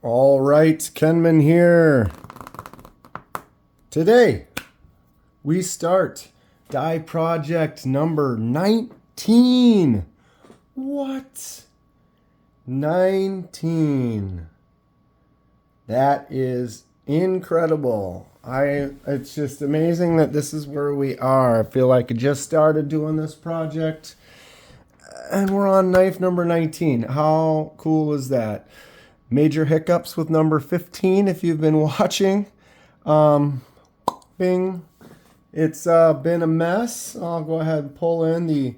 All right, Kenman here. Today, we start die project number 19. What? 19. That is incredible. It's just amazing that this is where we are. I feel like I just started doing this project and we're on knife number 19. How cool is that? Major hiccups with number 15 if you've been watching. Bing. It's been a mess. I'll go ahead and pull in the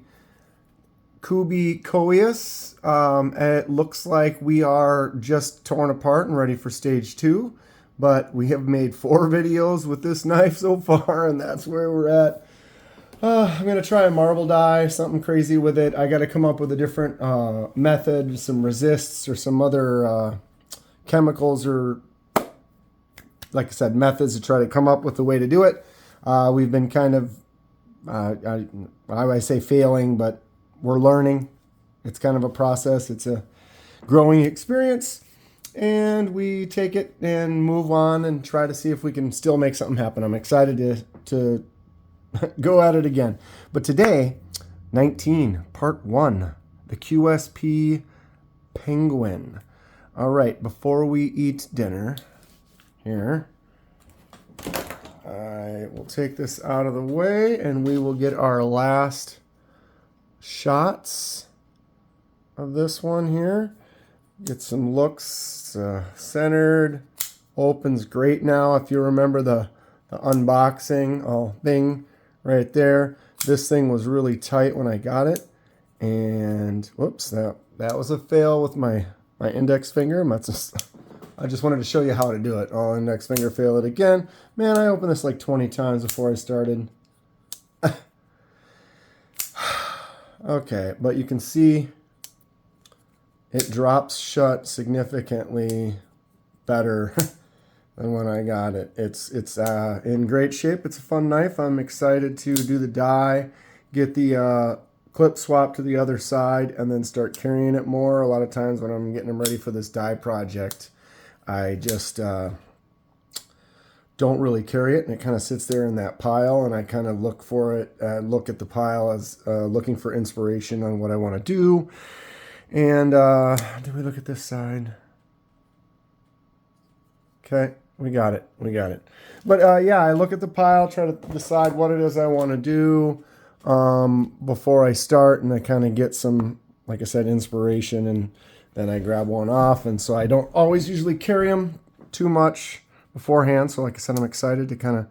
QSP Penguin I. It looks like we are just torn apart and ready for stage 2. But we have made 4 videos with this knife so far, and that's where we're at. I'm going to try a marble die, something crazy with it. I got to come up with a different method, some resists or some other chemicals or, like I said, methods to try to come up with a way to do it. We've been kind of, I say failing, but we're learning. It's kind of a process. It's a growing experience. And we take it and move on and try to see if we can still make something happen. I'm excited to go at it again. But today, 19, part 1, the QSP Penguin. All right, before we eat dinner here, I will take this out of the way and we will get our last shots of this one here. Get some looks, centered, opens great now. If you remember the unboxing thing right there, this thing was really tight when I got it. And whoops, that was a fail with my index finger. I just wanted to show you how to do it. I'll index finger fail it again. Man, I opened this like 20 times before I started. Okay, but you can see it drops shut significantly better than when I got it. It's in great shape. It's a fun knife. I'm excited to do the die, get the clip swap to the other side, and then start carrying it more. A lot of times when I'm getting them ready for this die project, I just don't really carry it, and it kind of sits there in that pile, and I kind of look for it, look at the pile as looking for inspiration on what I want to do. And did we look at this side? Okay, we got it. But yeah, I look at the pile, try to decide what it is I want to do before I start, and I kind of get some, like I said, inspiration, and then I grab one off. And so I don't always usually carry them too much beforehand. So like I said, I'm excited to kind of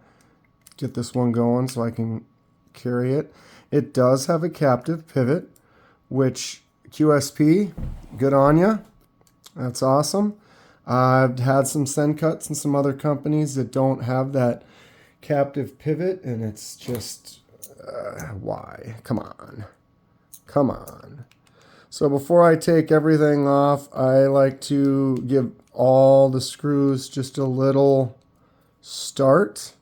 get this one going so I can carry it. It does have a captive pivot, which QSP, good on ya. That's awesome. I've had some send cuts and some other companies that don't have that captive pivot, and it's just, why? Come on. So before I take everything off, I like to give all the screws just a little start.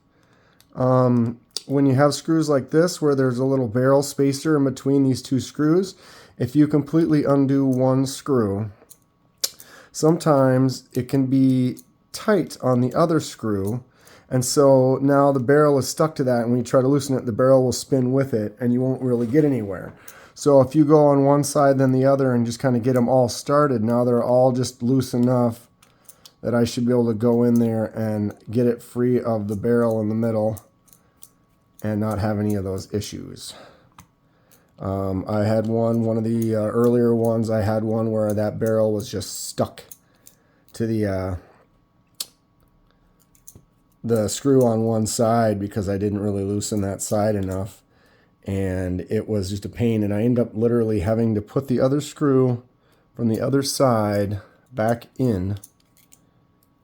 When you have screws like this, where there's a little barrel spacer in between these two screws, if you completely undo one screw, sometimes it can be tight on the other screw, and so now the barrel is stuck to that, and when you try to loosen it, the barrel will spin with it, and you won't really get anywhere. So if you go on one side then the other and just kind of get them all started, now they're all just loose enough that I should be able to go in there and get it free of the barrel in the middle and not have any of those issues. I had one of the earlier ones, I had one where that barrel was just stuck to the screw on one side because I didn't really loosen that side enough, and it was just a pain, and I ended up literally having to put the other screw from the other side back in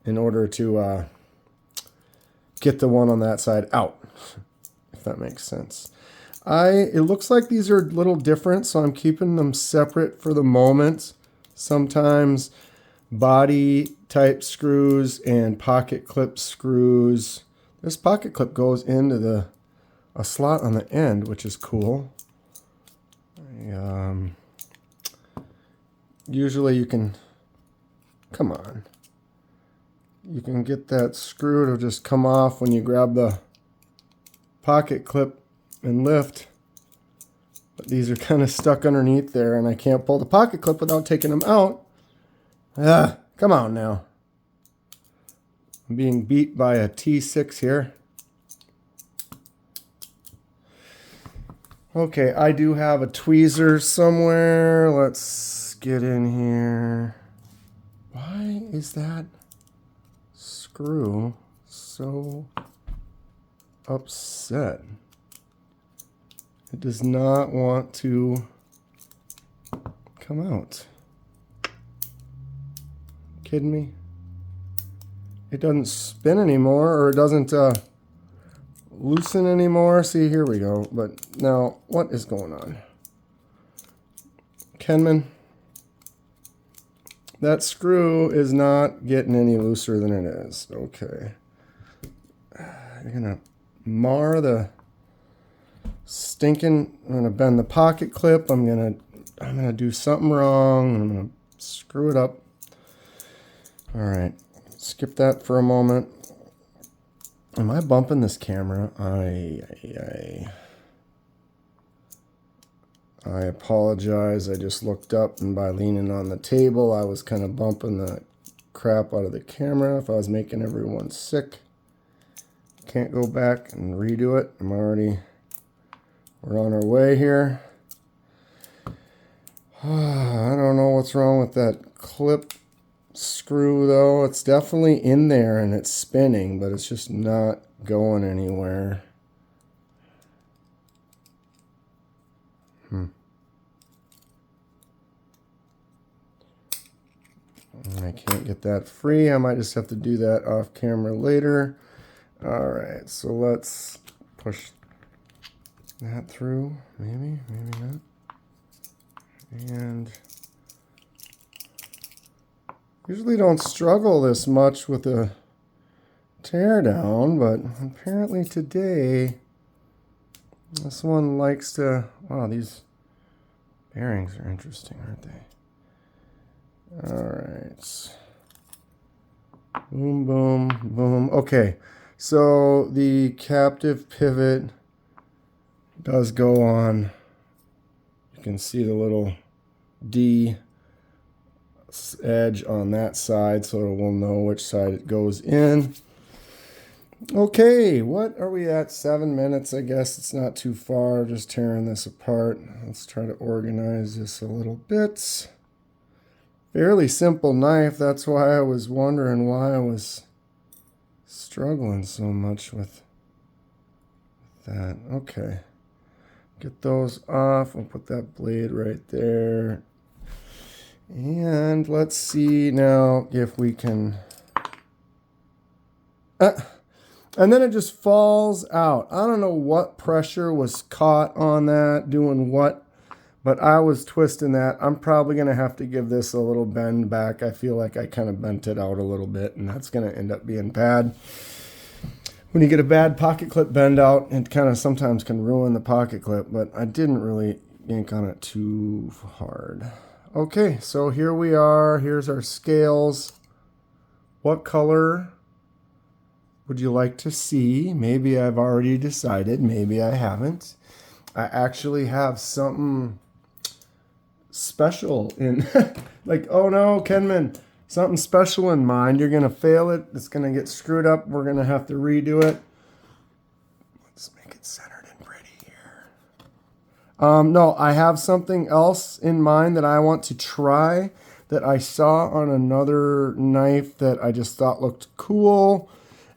order to get the one on that side out, if that makes sense. It looks like these are a little different, so I'm keeping them separate for the moment. Sometimes body type screws and pocket clip screws. This pocket clip goes into a slot on the end, which is cool. Usually you can, come on. you can get that screw to just come off when you grab the pocket clip and lift. But these are kind of stuck underneath there, and I can't pull the pocket clip without taking them out. Ah, come on now. I'm being beat by a T6 here. Okay, I do have a tweezer somewhere. Let's get in here. Why is that screw so upset? It does not want to come out. Kidding me? It doesn't spin anymore, or it doesn't loosen anymore. See, here we go. But now, what is going on? Kenman, that screw is not getting any looser than it is. Okay. You're going to mar the stinking... I'm going to bend the pocket clip. I'm going to do something wrong. I'm going to screw it up. All right. Skip that for a moment. Am I bumping this camera? I apologize. I just looked up, and by leaning on the table, I was kind of bumping the crap out of the camera. If I was making everyone sick, can't go back and redo it. We're on our way here. I don't know what's wrong with that clip screw though. It's definitely in there and it's spinning, but it's just not going anywhere. I can't get that free. I might just have to do that off camera later. All right, so let's push that through. Maybe not. And usually don't struggle this much with a teardown, but apparently today this one likes to... Wow, these bearings are interesting, aren't they? All right. Boom, boom, boom. Okay, so the captive pivot does go on. You can see the little D edge on that side, so it will know which side it goes in. Okay, what are we at? 7 minutes, I guess. It's not too far, just tearing this apart. Let's try to organize this a little bit. Fairly simple knife. That's why I was wondering why I was struggling so much with that. Okay, get those off. I'll put that blade right there. And let's see now if we can... and then it just falls out. I don't know what pressure was caught on that, doing what, but I was twisting that. I'm probably going to have to give this a little bend back. I feel like I kind of bent it out a little bit, and that's going to end up being bad. When you get a bad pocket clip bend out, it kind of sometimes can ruin the pocket clip, but I didn't really yank on it too hard. Okay, so here we are. Here's our scales. What color would you like to see? Maybe I've already decided. Maybe I haven't. I actually have something special in... like, oh no, Kenman, something special in mind. You're going to fail it. It's going to get screwed up. We're going to have to redo it. Let's make it centered and pretty here. No, I have something else in mind that I want to try that I saw on another knife that I just thought looked cool.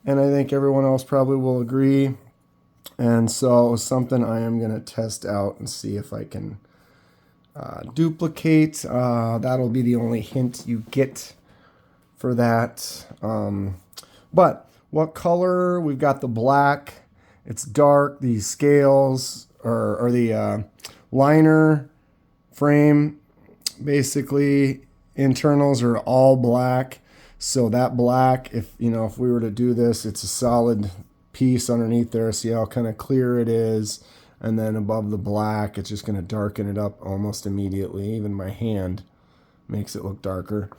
And I think everyone else probably will agree. And so it was something I am going to test out and see if I can duplicate. That'll be the only hint you get for that. But what color? We've got the black. It's dark. The scales or the liner frame, basically internals are all black. So that black, if we were to do this, it's a solid piece underneath there. See how kind of clear it is. And then above the black, it's just going to darken it up almost immediately. Even my hand makes it look darker.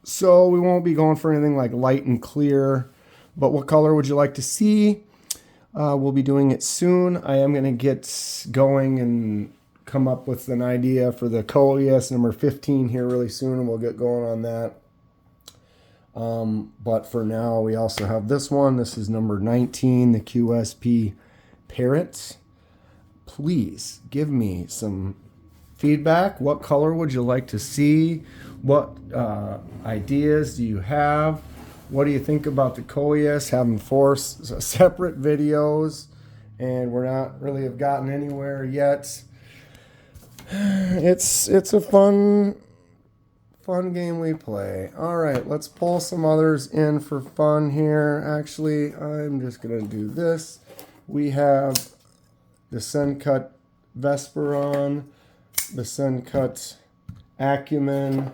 So we won't be going for anything like light and clear, but what color would you like to see? We'll be doing it soon. I am going to get going and come up with an idea for the Coleus number 15 here really soon, and we'll get going on that. But for now, we also have this one. This is number 19, the QSP Parrot. Please give me some feedback. What color would you like to see? What ideas do you have? What do you think about the Coleus having 4 separate videos, and we're not really have gotten anywhere yet? It's a fun game we play. All right, let's pull some others in for fun here. Actually, I'm just gonna do this. We have the Sun-Cut Vesperon, the Sun-Cut Acumen,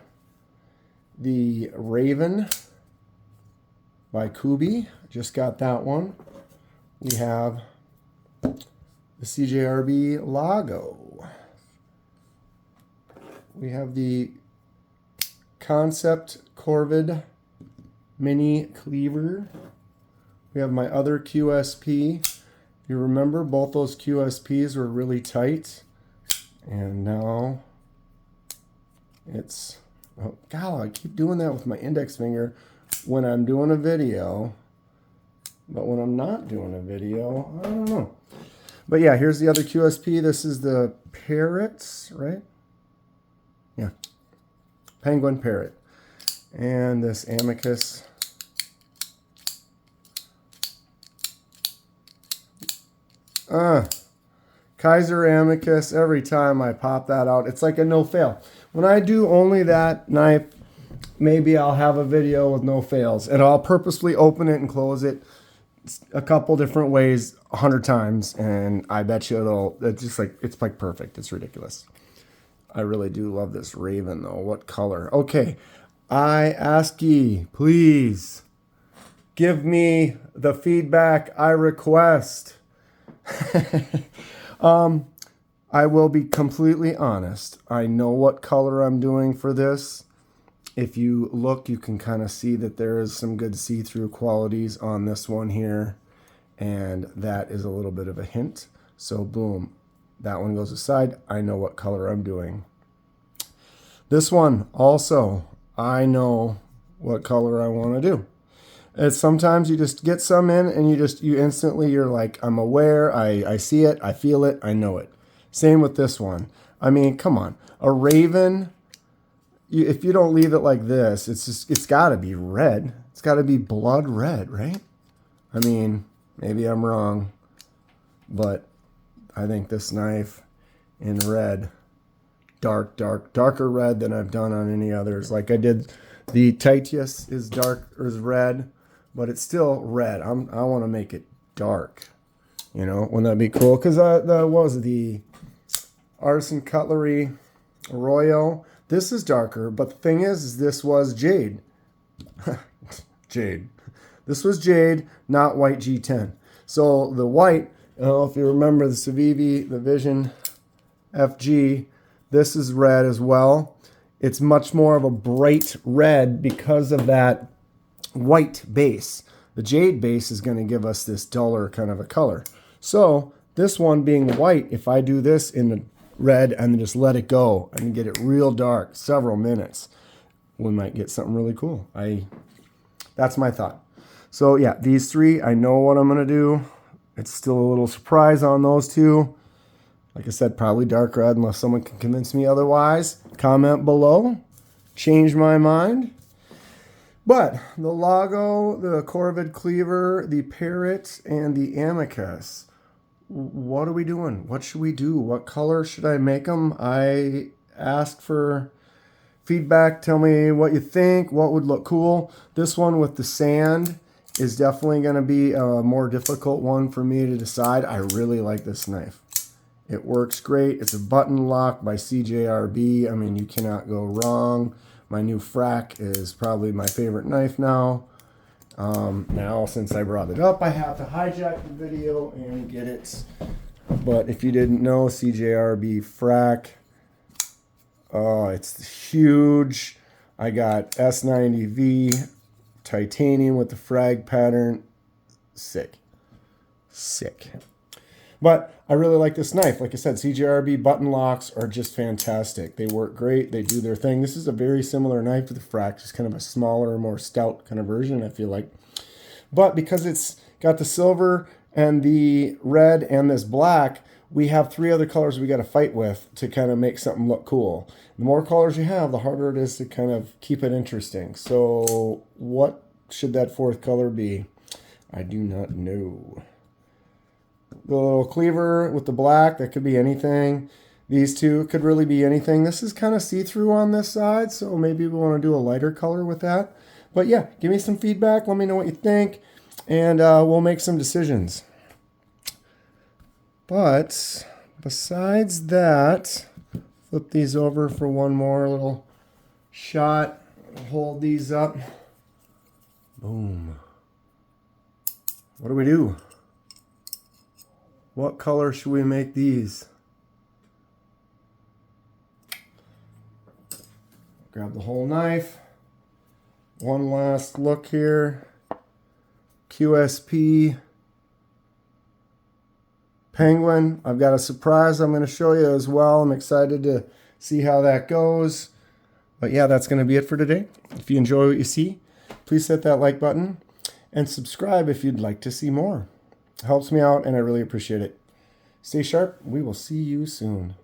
the Raven by Kubi. Just got that one. We have the CJRB Lago. We have the Concept Corvid Mini Cleaver. We have my other QSP. You remember both those QSPs were really tight, and now it's, oh God, I keep doing that with my index finger when I'm doing a video, but when I'm not doing a video, I don't know. But yeah, here's the other QSP. This is the Parrots, right? Yeah, Penguin Parrot. And this Amicus. Kaiser Amicus. Every time I pop that out, it's like a no fail. When I do only that knife, maybe I'll have a video with no fails, and I'll purposely open it and close it a couple different ways 100 times, and I bet you it's like perfect. It's ridiculous. I really do love this Raven though. What color? Okay, I ask ye, please give me the feedback I request. I will be completely honest. I know what color I'm doing for this. If you look, you can kind of see that there is some good see-through qualities on this one here, and that is a little bit of a hint. So boom, that one goes aside. I know what color I'm doing. This one also, I know what color I want to do. It's sometimes you just get some in and you instantly, you're like, I'm aware, I see it, I feel it, I know it. Same with this one. I mean, come on. A Raven, if you don't leave it like this, it's got to be red. It's got to be blood red, right? I mean, maybe I'm wrong, but I think this knife in red, darker red than I've done on any others. Like I did, the Titius is red, but it's still red. I want to make it dark. You know, wouldn't that be cool? Because what was it, the Artisan Cutlery Arroyo? This is darker, but the thing is this was jade. Jade. This was jade, not white G10. So the white, if you remember the Civivi, the Vision FG, this is red as well. It's much more of a bright red because of that white base. The jade base is going to give us this duller kind of a color. So this one being white, if I do this in the red and just let it go and get it real dark, several minutes, we might get something really cool. That's my thought. So yeah, these three, I know what I'm going to do. It's still a little surprise on those two. Like I said, probably dark red unless someone can convince me otherwise. Comment below. Change my mind. But the Lago, the Corvid Cleaver, the Parrot, and the Amicus. What are we doing? What should we do? What color should I make them? I asked for feedback. Tell me what you think. What would look cool? This one with the sand is definitely going to be a more difficult one for me to decide. I really like this knife. It works great. It's a button lock by CJRB. I mean, you cannot go wrong. My new frac is probably my favorite knife now. Now, since I brought it up, I have to hijack the video and get it. But if you didn't know, CJRB frac, oh, it's huge. I got S90V titanium with the frag pattern. Sick. Sick. But I really like this knife. Like I said, CJRB button locks are just fantastic. They work great. They do their thing. This is a very similar knife to the Frax. It's kind of a smaller, more stout kind of version, I feel like. But because it's got the silver and the red and this black, we have 3 other colors we got to fight with to kind of make something look cool. The more colors you have, the harder it is to kind of keep it interesting. So what should that 4th color be? I do not know. The little cleaver with the black, that could be anything. These 2 could really be anything. This is kind of see-through on this side, so maybe we want to do a lighter color with that. But yeah, give me some feedback. Let me know what you think, and we'll make some decisions. But besides that, flip these over for one more little shot. Hold these up. Boom. What do we do? What color should we make these? Grab the whole knife. One last look here. QSP Penguin. I've got a surprise I'm going to show you as well. I'm excited to see how that goes. But yeah, that's going to be it for today. If you enjoy what you see, please hit that like button and subscribe if you'd like to see more. It helps me out and I really appreciate it. Stay sharp. We will see you soon.